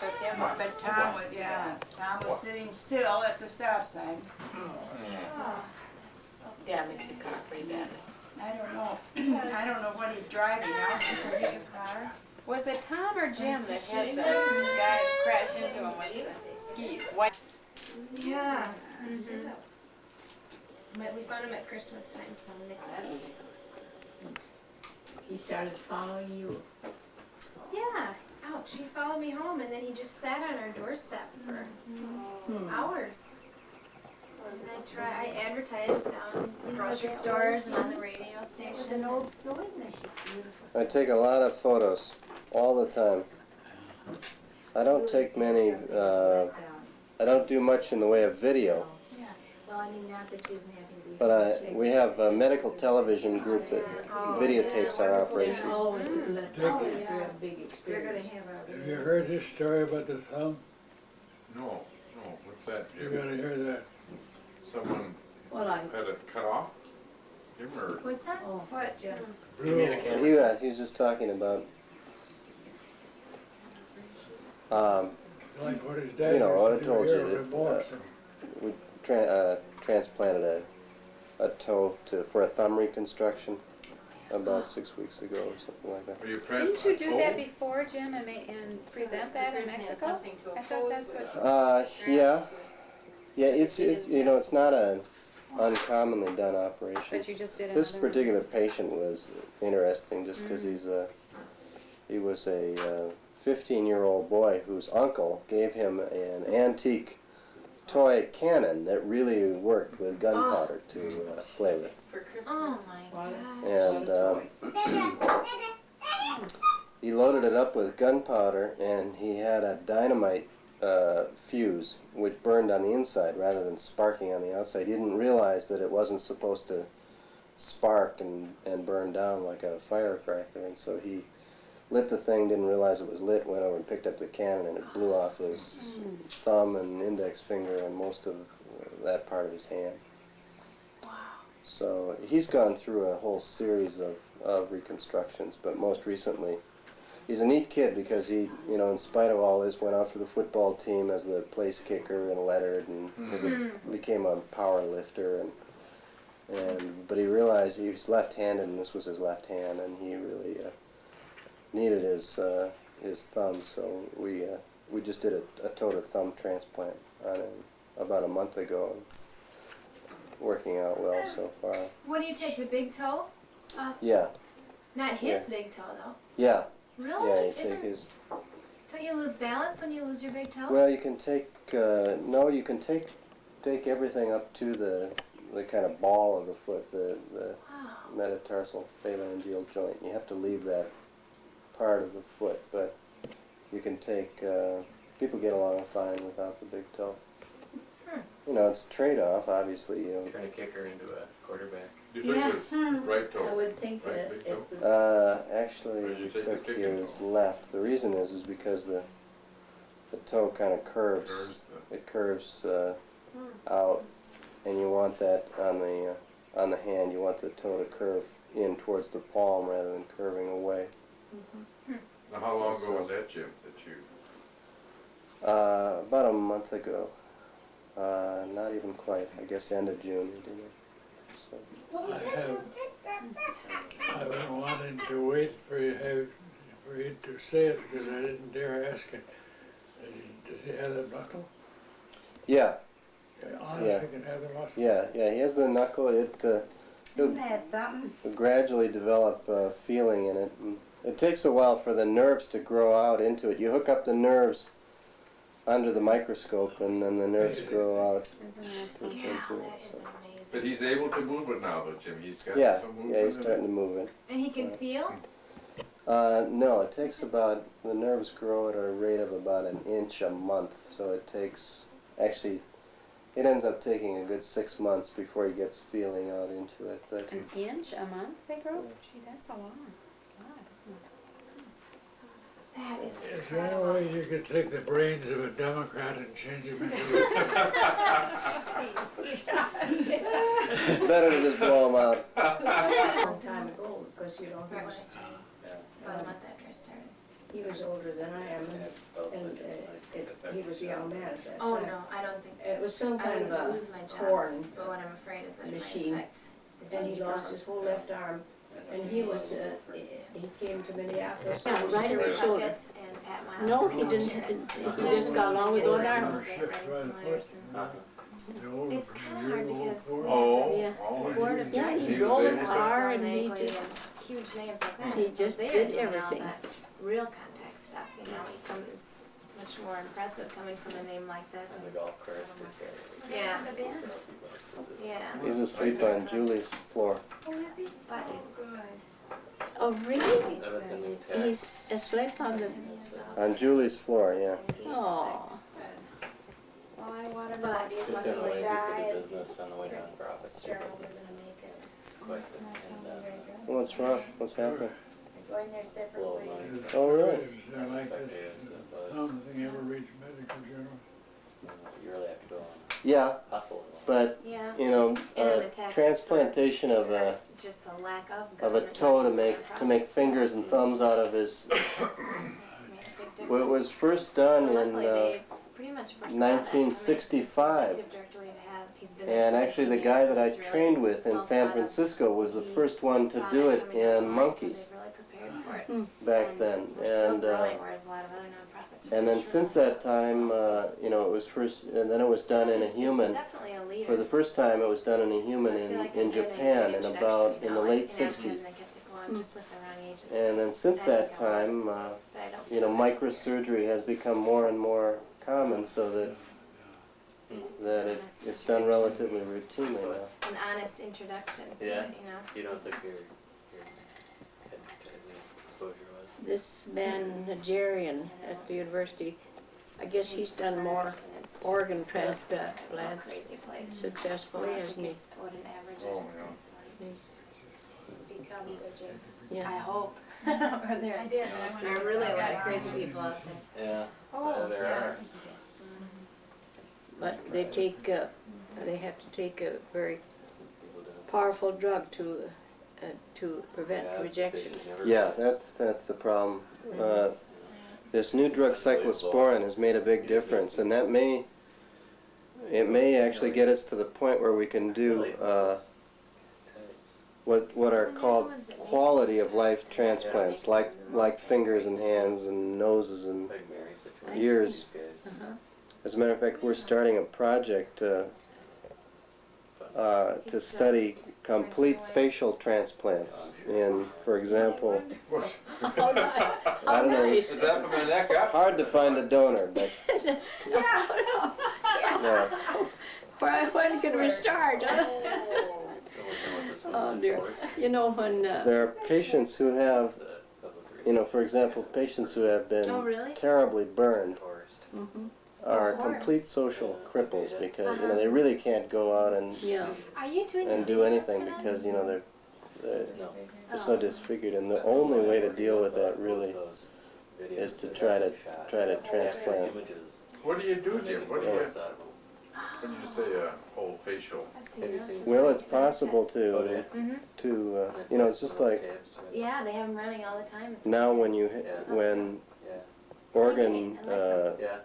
took him off. But Tom was, Tom was sitting still at the stop sign. Yeah, it makes it cock pretty bad. I don't know. I don't know what he's driving now. Did you get your car? Was it Tom or Jim that had the guy crash into him with the skis? What? Yeah. We found him at Christmas time, so He started following you. yeah. Ouch, he followed me home and then he just sat on our doorstep for hours. And I advertised down in grocery stores and on the radio It was station. an old sewing machine. Beautiful. I take a lot of photos all the time. I don't take many, I don't do much in the way of video, Yeah. Well, I mean, not that she doesn't have to be. but we have a medical television group that videotapes our operations. Always a big Dick. big We're gonna experience. have our. Have you heard this story about the thumb? No, what's that, You Jim? gotta hear that. Someone Well, I, had it cut off? Jim, or? What's that? oh, What, Jim? He was just talking about, Like what his dad You know, used to I told do you here, that, remorse. we transplanted a toe for a thumb reconstruction about 6 weeks ago or something like that. Are you Didn't you do that before, Jim, and present that in Mexico? I thought that's what. Yeah, it's you know, it's not an uncommonly done operation. But you just did This another one. particular patient was interesting just because he was a 15-year-old boy whose uncle gave him an antique toy cannon that really worked with gunpowder to play with. For Christmas. Oh my god. And he loaded it up with gunpowder, and he had a dynamite fuse which burned on the inside rather than sparking on the outside. He didn't realize that it wasn't supposed to spark and burn down like a firecracker, and so he lit the thing, didn't realize it was lit, went over and picked up the cannon, and it blew off his thumb and index finger and most of that part of his hand. Wow. So he's gone through a whole series of reconstructions, but most recently, he's a neat kid because he, you know, in spite of all this, went out for the football team as the place kicker and lettered, and became a power lifter, but he realized he was left-handed, and this was his left hand, and he really needed his thumb, so we just did a toe-to-thumb transplant on him about a month ago, working out well so far. What do you take, the big toe? Yeah, Not his Yeah. big toe though. yeah, Really? yeah. You take his. Don't you lose balance when you lose your big toe? Well, you can take no, you can take everything up to the kind of ball of the foot, the Wow. metatarsal phalangeal joint. You have to leave that part of the foot, but you can take. People get along fine without the big toe. You know, it's a trade-off, obviously. You know, Trying to kick her into a quarterback. You took his right toe? I would think Right, that big it toe? would. Actually, Or you we take the took kicking his toe? left. The reason is because the toe kind of curves. Curves It curves out, and you want that on the hand. You want the toe to curve in towards the palm rather than curving away. Now, how long ago was that, Jim, that you? About a month ago. Not even quite. I guess end of June we did it. So. I've been wanting to wait for you to say it because I didn't dare ask it. Does he have a knuckle? Yeah, Honestly, can have the muscle. yeah. He has the knuckle. Isn't that something? He'll gradually develop feeling in it. And it takes a while for the nerves to grow out into it. You hook up the nerves under the microscope, and then the nerves grow out Isn't that something? into That it. is So. amazing. But he's able to move it now, though, Jim. He's got Yeah, some movement. yeah, he's in it? starting to move it. And he can feel? No, it takes about, the nerves grow at a rate of about an inch a month, so it takes, actually, it ends up taking a good 6 months before he gets feeling out into it. But An inch a month they grow? Gee, that's a lot. Isn't it? That is Is there any way you could take the brains of a Democrat and change them into it's better to just blow them out. a long time ago because you don't right have. when I started. About a month after I started. He was older than I am, and he was a young man at that Oh, time. no, I don't think, It was some I kind of wouldn't a lose my job, corn, but what I'm afraid is that it might machine. affect the and he days lost from- his whole left arm. And he was, he came to Minneapolis. Yeah, right in the Puckett shoulder. and Pat Miles. No, he and didn't, Jared. he just got along with one arm. Great writing simulators and- The old- It's kinda the hard old because Ford. Oh, Yeah. oh. Board of Yeah, Directors. he He's drove a the- car and he Langley just, and huge names like that. he So just they're did doing all everything. that real contact stuff, you know, it's much more impressive coming from a name like that. And the golf course, it's Yeah, The band? yeah. He's asleep on Julie's floor. Oh, is he? But oh, really? That was the new tax. He's asleep on the, On Julie's floor, yeah. oh. Well, I want to But Just in a way luckily to died. the business on the way down profits. Sterling was gonna make it. Quite the, and, What's wrong? What's happened? Going their separate flow of ways. money. Oh, really? Is there like this, something ever reached medical journal? You really have to go on Yeah, hustle. but, Yeah. you know, And the taxes transplantation for of a just the lack of of a government toe to money make for to make profits. fingers and thumbs out of his. It's made a big Well, it was difference. first done Well, in, luckily they pretty much foresaw that. 1965. Executive director we have, he's been there and 17 actually the years, guy so that I he's really trained with in well San thought of. Francisco was the He first one to saw do that it coming down in the line, monkeys So they've really prepared for it. back And then, we're still and growing, whereas a lot of other nonprofits are and then pretty since sure. that time, you know, it was first, and then it was done in a It's human. definitely a leader. For the first time, it was done in a human So I feel like in they're doing a Japan good in about introduction, in you the know, late and advertising, 60s. they kept it going just with the wrong ages. And then since I that think a lot time, is- but I don't you know, feel that. microsurgery has become more and more common, so that it's done relatively routinely now. An honest introduction to Yeah. it, you know. You don't think your advertising exposure was? This man, Nigerian at the university, I guess he's done more organ transplants Crazy place. successfully, hasn't he? What an average Oh, agency yeah. is like. He's become such a, I Yeah. hope. I did. There are really a lot of crazy people out there. Yeah. Oh, there yeah. are. But they take, they have to take a very Some people don't. powerful drug to prevent Yeah, rejection. patients never Yeah, get that's the problem. This new drug cyclosporin has made a big difference, and that may actually get us to the point where we can do types. what are called quality of life transplants, like fingers and hands and noses and. Like Mary situation. Years. These guys. Uh-huh. As a matter of fact, we're starting a project to study complete facial transplants. In, for example, I don't know. Is that from the neck up? Hard to find a donor, but yeah. When can we start? Oh dear. You know, when, There are patients who have, you know, for example, patients who have been Oh, really? terribly burned mhm, are Of course. complete social cripples because you know they really can't go out and yeah. Are you doing and the do videos anything for that? because you know they're No. so disfigured, and the only way to deal with that really is to try to transplant. Images. What do you do, Jim? What do you, Reports out of them. when you say whole facial? I've seen Have you those. seen Well, it's possible Oh, yeah. Mhm. you know, it's just like Yeah, they have them running all the time. now when you Yeah. when Yeah. organ Yeah.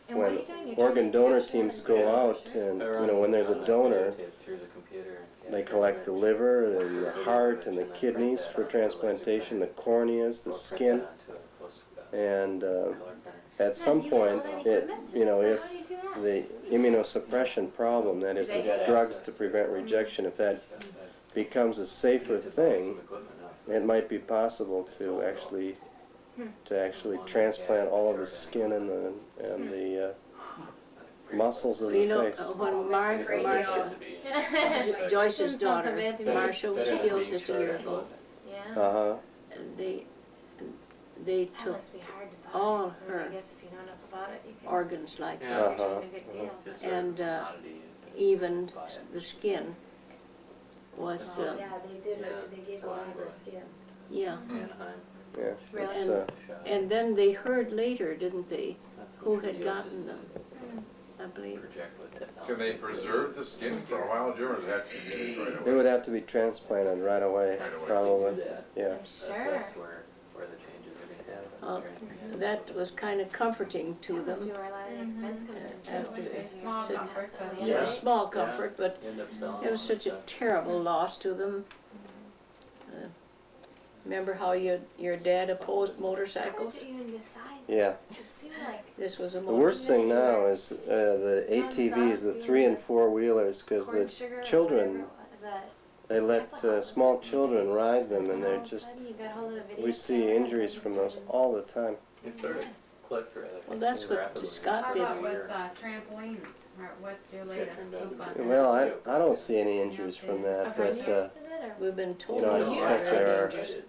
And what are when you doing? You're trying organ to donor capture teams and go put out pictures? and you know when there's a donor, Through the computer. they collect the liver and the heart and the kidneys for transplantation, the corneas, the skin, and at some point, you know, if the immunosuppression problem, that is the drugs to prevent rejection, if that becomes a safer thing, it might be possible to actually transplant all of the skin and the muscles of the You know, face. when Marsha, Joyce's Doesn't sound so daughter, bad to me. Marsha was killed just a year ago, Yeah. Uh-huh. they That took must be hard to buy. all I her guess if you know enough about it, you can. organs like Yeah. that, Uh-huh. It's a big deal. and even the skin was, Yeah, they did, they gave a lot of their skin. yeah. Yeah. Really? It's, And then they heard later, didn't they, who had gotten them, I believe. Can they preserve the skin for a while, Jim, or does it have to be used right it away? would have to be transplanted right away, Right away. probably. Yeah. I'm sure. That's where the changes are gonna happen. That was kind of comforting to That's them. where a lot of the expense comes in. After too. it's Small such- comfort, but It Yeah. was small comfort, but You end up selling it was all such a that stuff. terrible loss to them. Remember how your dad opposed motorcycles? Hard to even decide. Yeah. It seemed like This was a The worst thing now is the ATVs, the 3 and 4 wheelers, because corn the sugar or children, whatever, they let small children ride them, and all they're of a just, sudden you got hold of a video we see camera injuries and from those started- all the time. It sort of clicked right. Well, that's what rapidly. Scott How did. about with trampolines? What's your It's latest turned out scoop to on be- that? Well, I don't see any injuries from A that, friend but of yours, is it, or? We've been told You know, I that suspect they're there are- dangerous.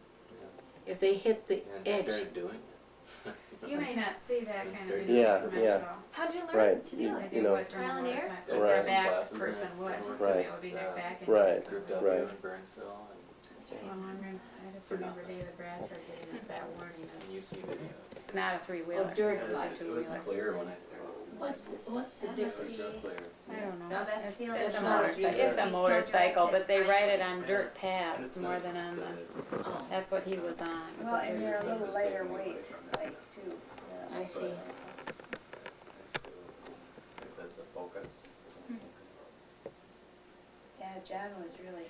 If they hit the And edge, started doing it. You may not see that kind of Yeah, video yeah. as much at all. How'd you learn Right. to do it? As You you know. would from a Trial and error? motorcycle. Right. A back Classes person and- would. Right. It would be their back Right. injuries. Grouped up Right. here in Burnsville That's Well, right. I just remember David Bradford giving us that warning. and you see video. It's not a three-wheeler. Oh, dirt It was a It was two-wheeler. clear when I started. what's the That difference? must be- Clear. I don't know. The best It's- feeling It's a is not a motorcycle, three-wheeler. it's a Be so motorcycle, but they directed. ride it on dirt And paths it's more not than on the, good. Oh, that's what he was on. Well, and they're a little lighter weight, like, too. I see. If that's a focus. Yeah, John was really,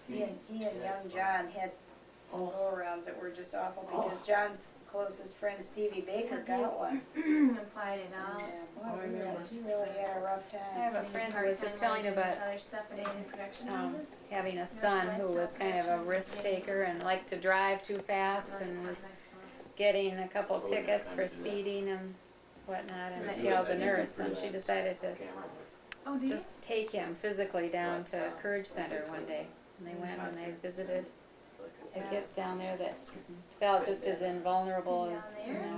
he and young John had go-arounds that were just awful, because John's closest friend Stevie Baker got one. Applied it And, out. boy, he really had a rough I time. have a friend who was just telling about Other stuff in production houses. having a son who was kind of a risk taker and liked to drive too fast and was getting a couple tickets for speeding and whatnot, and this gal's a nurse, and she decided to Oh, do you? just take him physically down to Courage Center one day. And they went and they visited the kids down there that felt just as invulnerable as,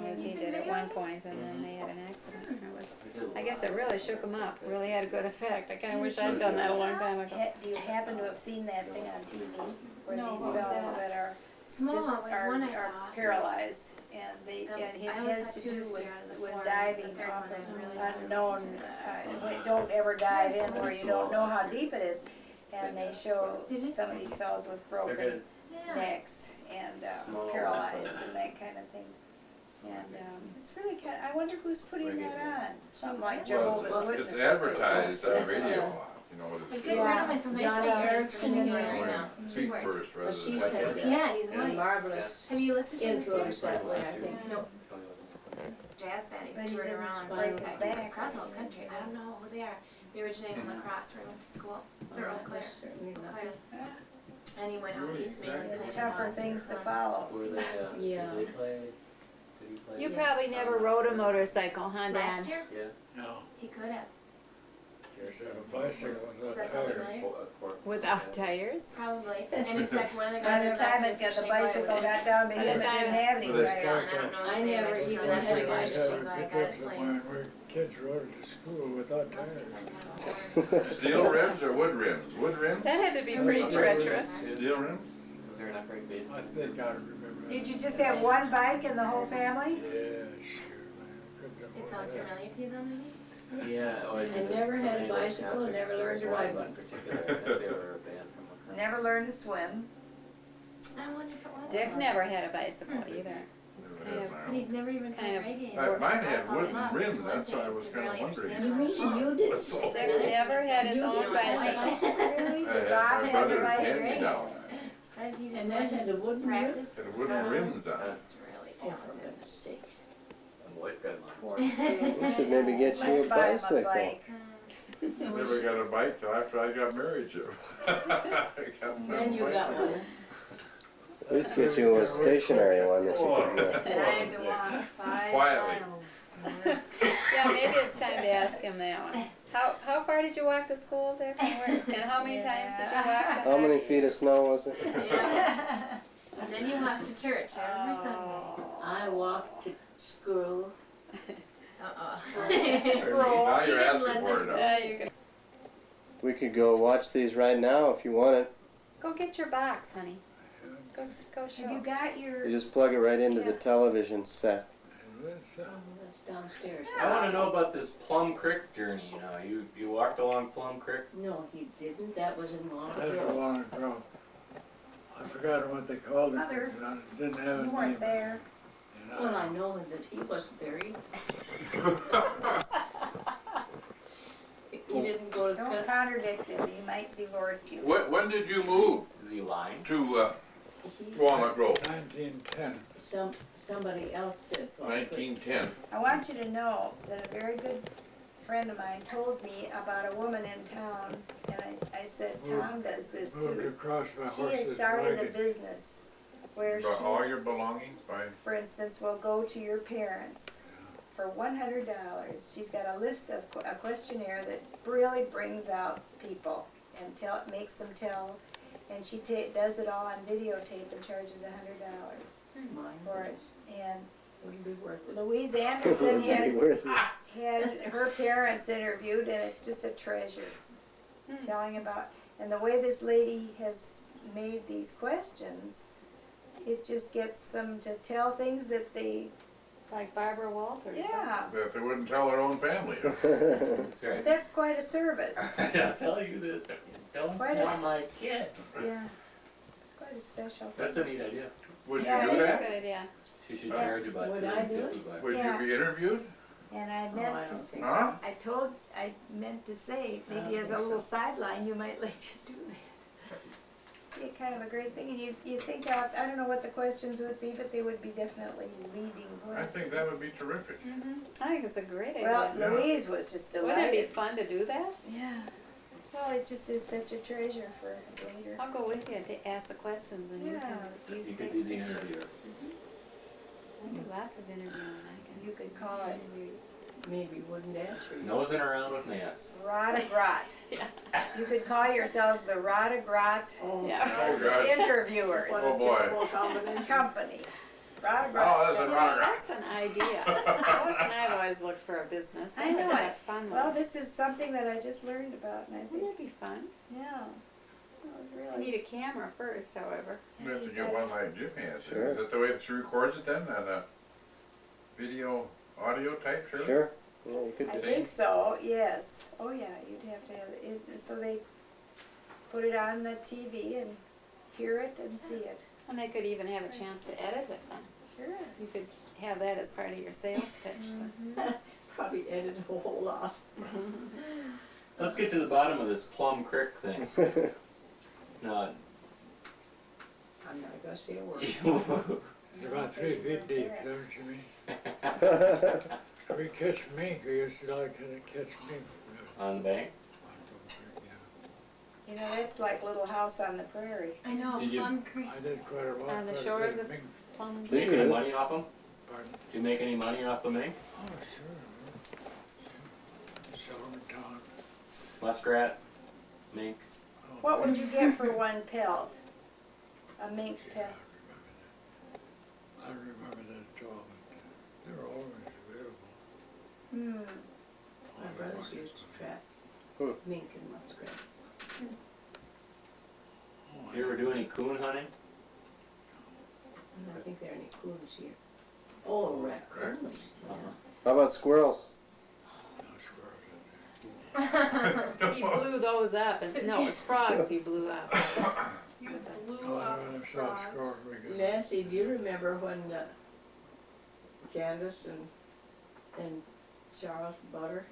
as he did at one point, and then they had an accident. And it was, I guess it really shook him up, really had a good effect. I kinda wish I'd done that a long time ago. Do you happen to have seen that thing on TV, where No, these what was fellows that? that are Small just was one I are saw. paralyzed, and they, I and only his saw to two do this year out of the with four. diving The third off one of I really unknown, don't ever dive in where you don't know how deep it is. And they show Did you? some of these fellows with They're broken good. Yeah. necks and Small. paralyzed and that kind of thing. And it's really kind I wonder who's putting that on, something like Jehovah's Well, Witnesses. it's advertised on radio a lot, you know, A it's good Yeah. friend of mine from high John school. Erickson He's and right going now. He feet works. first Well, rather she's than. had Yeah, he's a white. marvelous Have you listened to this? influence that way, I think. No. Jazz band. But He's he toured didn't around break his back. across the whole country. I don't know who they are. They originate from La Crosse, where I went to school. They're Eau Claire. Certainly not. Claire. And he went out east mainly playing Tougher in things to Boston. follow. Were they, Yeah. did they play? Did he play? You probably never rode a motorcycle, huh, Last Dad? year, Yeah. No, he could have. there's a bicycle Does without that sound tires. familiar? Without tires? Probably. And in fact, one of the By guys the was time out it got the fishing guy bicycle with got down to By him, the it didn't time- have any Well, it. tires. I don't know. I his name. never just even know had that's a the guy Used to fishing have guy, guy pickups that of plays. mine where kids rode to school without Must be tires. some kind of Steel rims or wood rims? Wood rims? That had to be pretty treacherous. Steel rims? Was there an upright base? I think I remember. Did you just have one bike and the whole family? Yeah, sure, man. Couldn't It afford sounds that. familiar to you though, maybe? Yeah. Oh, I never had a bicycle, never learned to ride one. In particular, I think they were a band from La Crosse. Never learned to swim. I wonder if it was. Dick never had a bicycle either. Never kind had of- mine. But he'd never even kind tried of- reggae. Mine I had saw wooden him up rims, one that's why I day was to kinda barely wondering. understand You what mean he was you saying. did? That's all. Dick never had his You own did. bicycle. Really? I Did had Bob my have a brother's bike? hand-me-down, But he just And that had a wooden roof? practiced. and wooden rims on it. That's really Oh, for talented. goodness sakes. And white guy mine. Poor We kid. should maybe get you a Let's buy him a bicycle. bike. Never got a bike till after I got married, Jim. I got my Then you got bicycle. one. At least get you a stationary one that you can, And I had to walk 5 Quietly. miles. Yeah, maybe it's time to ask him that one. How far did you walk to school, Dick? And how many times did you walk to how many hockey? feet of snow was it? Yeah. And then you walked to church every Sunday. I walked to school. Uh-uh. Now She you're didn't asking let for it them- now. Yeah, you can We could go watch these right now if you want it. go get your box, honey. Go show. Have you got your, You just plug it right into the television set. And that's, Oh, that's downstairs. I want to know about this Plum Creek journey. You know, you walked along Plum Creek. No, he didn't. That was in that's a Monterey. long ago. I forgot what they called it. Mother, I didn't have a you name. weren't there. You Well, I know that he wasn't there either. He didn't go to Don't cut. contradict him, he might divorce you. When did you move Is he lying? to Walnut Grove? 1910. Somebody else said. 1910. I want you to know that a very good friend of mine told me about a woman in town, and I said, Tom does this Moved too. across my She has horse's started a wagon. business where Brought all she, your belongings by, for instance, will go to your parents for $100. She's got a list of, a questionnaire that really brings out people and makes them tell, and she does it all on videotape and charges $100 for it. And Wouldn't be worth it. Louise Anderson Would be had worth it. her parents interviewed, and it's just a treasure telling about, and the way this lady has made these questions, it just gets them to tell things that they, Like Barbara Walters. yeah, that they wouldn't tell their own family. That's right. that's quite a service. I'll tell you this, if you don't Quite tell a- my kid. Yeah, it's quite a special thing. That's a neat idea. Would you Yeah, do it's That's a that? good idea. She should charge about Would I do it? $250. Would Yeah. you be interviewed? And I I meant to don't say, think Huh? I meant to say, I don't maybe as a think little so. sideline, you might let you do that. Be kind of a great thing, and you think out, I don't know what the questions would be, but they would be definitely leading I questions. think that would be terrific. I think it's a great idea. Well, Yeah. Louise was just Wouldn't it be delighted. fun to do that? Yeah. Well, it just is such a treasure for later. I'll go with you to ask the questions and Yeah. you You can could take be the pictures. interviewer. I do lots of interviewing. I You could call it Maybe wouldn't answer you. Nosing around with Nance. Rada Grot. Yeah. You could call yourselves the Rada Grot Oh, can. Yeah. Oh, gosh. Interviewers what Oh, a boy. terrible combination. Company. Rada Oh, Grot. that's a You know, runner. that's an idea. Lois and I have always looked for a business. I know That's a it. fun Well, one. this is something that I just learned about, and I Wouldn't think, it be fun? yeah. It was You really. need a camera first, however. We have to get one like Jim has. Sure. Is that the way that she records it then, on a video, audio type, sure? Sure. Yeah, you could I do. think so, yes. Oh, yeah, you'd have to have it, so they put it on the TV and hear it and see it. And they could even have a chance to edit it then. Sure. You could have that as part of your sales pitch. Mm-hmm. Probably edited a whole lot. Let's get to the bottom of this Plum Creek thing. No, I'm not gonna say a word. It's about 3 feet deep, is that what you mean? We catch mink, we used to like to catch mink. on the bank. You know, it's like Little House on the Prairie. I know, Did you- Plum Creek. I did quite a lot. On the quite a shores bit of mink. Plum. Did Make you? any money off them? Pardon? Did you make any money off the mink? Oh, sure. Sell them in town. Muskrat, mink. Oh, What would you get for one pelt? A mink yeah, pelt? I remember that at all. They were always available. Hmm. My brothers used to trap Hmm. mink and muskrat. Oh, Did you ever do any coon hunting? I don't think there are any coons here. Oh, raccoons. Yeah. How about squirrels? no squirrels in there. He blew those up. And, no, it was frogs he blew up. You blew Oh, up I saw frogs. squirrels. We got- Nancy, do you remember when Candace and Charles Butter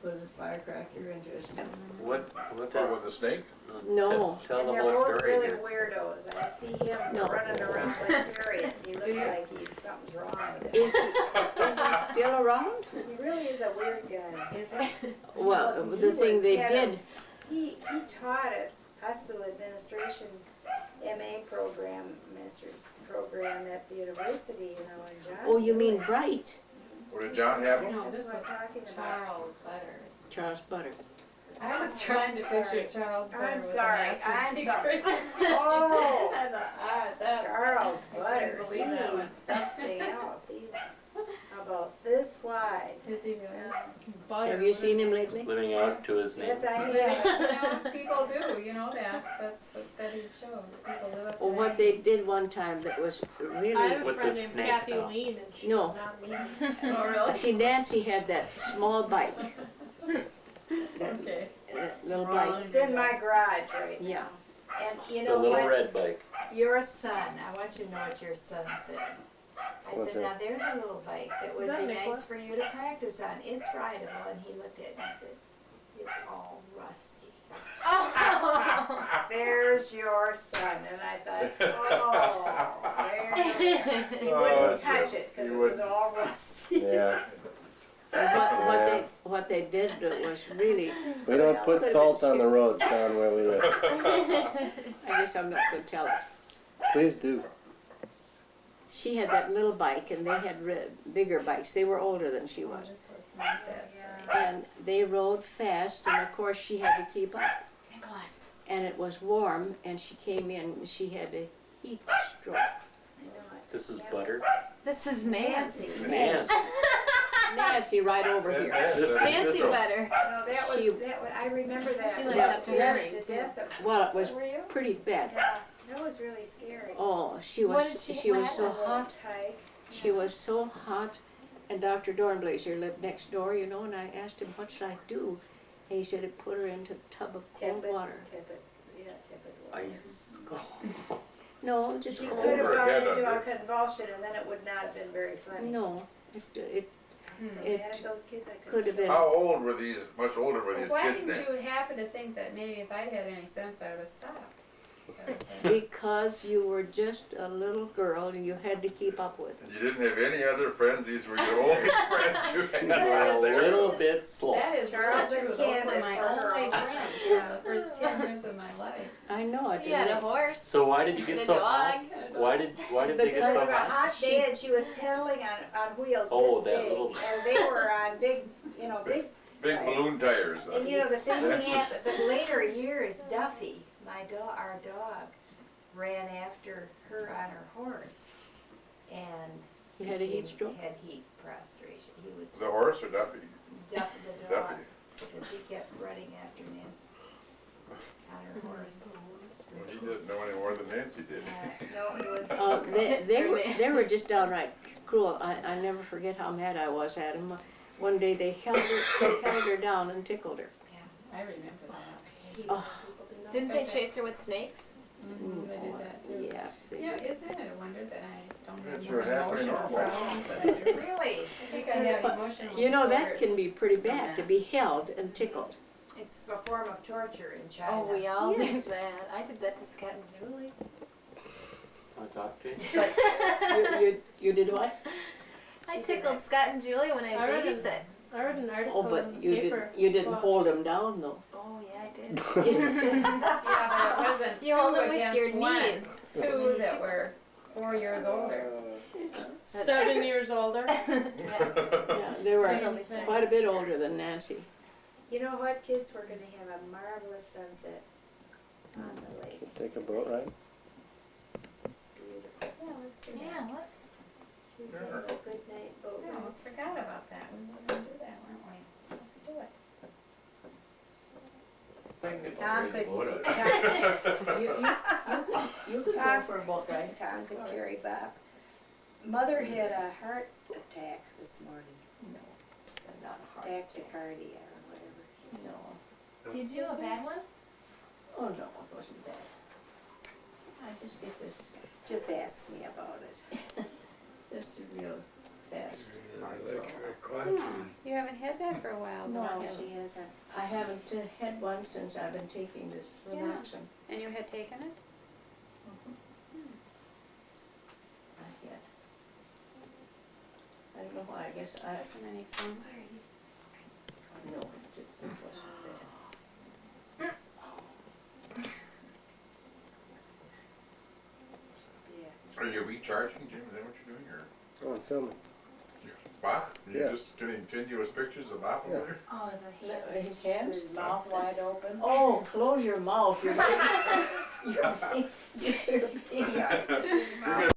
put a firecracker into his mouth? What What does? with the snake? No. Tell And the they're whole both story really here. weirdos. I see him No. running around like Harriet. He looks like something's wrong with him. Is he still around? He really is a weird guy. Is it? Well, He the thing was they head did, of- He taught at hospital administration MA program, master's program at the university, you know, in John. oh, you mean Bright, What did John have him? No, That's this what was I'm talking about. Charles Butter. Charles Butter. I was trying to picture Charles Butter I'm with sorry, a master's I'm sorry. degree. Oh, I thought, that's Charles I Butter, couldn't believe that one. he's something else. He's about this wide. Is he really? Have you seen him lately? Living out to his name. Yes, I have. Yeah, people do, you know that. That's what studies show. that People live up to Well, what their they did one time that was I really, have a With the friend named snake Kathy though. Lean, and she's No. not lean. age. Oh, really? see, Nancy had that small bike, Okay. that little bike. It's in my garage right now. Yeah. And you The know little what? red bike. Your son, I want you to know what your son said. I What's said, that? now there's a little bike that would that be nice Nicholas? for you to practice on. It's rideable. And he looked at it and he said, it's all rusty. There's your son. And I thought, oh, there. He wouldn't touch it because You it was wouldn't. all rusty. Yeah, And what they did was really, we don't put salt on the roads down where we live. I guess I'm not gonna tell it. Please do. She had that little bike and they had bigger bikes. They were older than she was. And they rode fast and of course she had to keep up. And it was warm and she came in and she had a heat stroke. This is butter. This is Nancy. Nancy. Nancy right over here. Nancy better. No, that She- was, I remember that. She when lived I up was to her scared name, to too. death of- Well, it was Were you? pretty bad. Yeah, that was really scary. Oh, she What was, did she what was so happened? hot. Hike. She was so hot, and Dr. Dornblazer lived next door, you know, and I asked him, what should I do? And he said, put her into a tub of cold water. Tepid, yeah, tepid water. Ice. No, just She cold. could have Over gone head into a under. convulsion and then it would not have been very funny. No, it So it mad at those kids, I could have been. How old were these, much older were these Why kids didn't then? you happen to think that maybe if I'd had any sense, I would have stopped? Because you were just a little girl and you had to keep up with And it. you didn't have any other friends, these were your only friends you had You were a out there. little bit slow. That is Charles really and true. Those were Candace my for her. only friends for the first 10 years of my life. I know it. He had a didn't it? horse So why did you and get a so dog. hot? Why did they Because get it so was a hot? hot day and she was pedaling on wheels Oh, this that big. little- And they were on big, big. Big balloon tires. And you know, the same thing happened, but later years, Duffy, our dog, ran after her on her horse. And You had a heat stroke? Had heat prostration. He was The horse or Duffy? Duffy, the dog. Duffy. Because he kept running after Nancy on her horse. Well, he didn't know any more than Nancy did. No, it was. They were just downright cruel. I never forget how mad I was at them. One day they held her down and tickled her. I remember that. Oh. Didn't they chase her with snakes? They did that too. Yes, they You know, did. isn't it a wonder that I don't have That's more what happened. emotional problems than I do? Really? I think I have emotional You know, that disorders. can be pretty bad, to be held and tickled. It's a form of torture in China. Oh, we all Yes. did that. I did that to Scott and Julie. Want to talk to you? You did what? I tickled Scott and Julie when I I read it. babysit. I read an Oh, article but in the you paper. didn't about- hold them down though. Oh yeah, I did. Yeah, but it wasn't You hold two it with against your one. knees. Two that were 4 years older. 7 years older. Yeah, they were Same thing. quite a bit older than Nancy. You know what, kids? We're gonna have a marvelous sunset on the lake. Take a boat ride. It's beautiful. Yeah, let's do that. Yeah, let's. Should we take a good night boat I ride? almost forgot about that. We were gonna do that, weren't we? Let's do it. Tom could, You could go for a boat ride. Tom could carry Bob. Mother had a heart attack this morning. No, not a heart. Tachycardia or whatever. No. Did you a bad one? Oh no, it wasn't bad. I just get this, Just ask me about it. just a real fast heart Like throb. quiet. You haven't had that for a while, No, though. I haven't. She hasn't. I haven't had one since I've been taking this Yeah. relaxant. And you had taken it? Not yet. I don't know why, I guess I, Wasn't any fun. no, it wasn't bad. Yeah. Are you recharging, Jim? Is that what you're doing, or? Oh, I'm filming. Bop? You Yeah. just getting continuous pictures of Bop over Yeah. there? Oh, the hand. His hands? His mouth wide open. Oh, close your mouth, you're being, you're being, You're gonna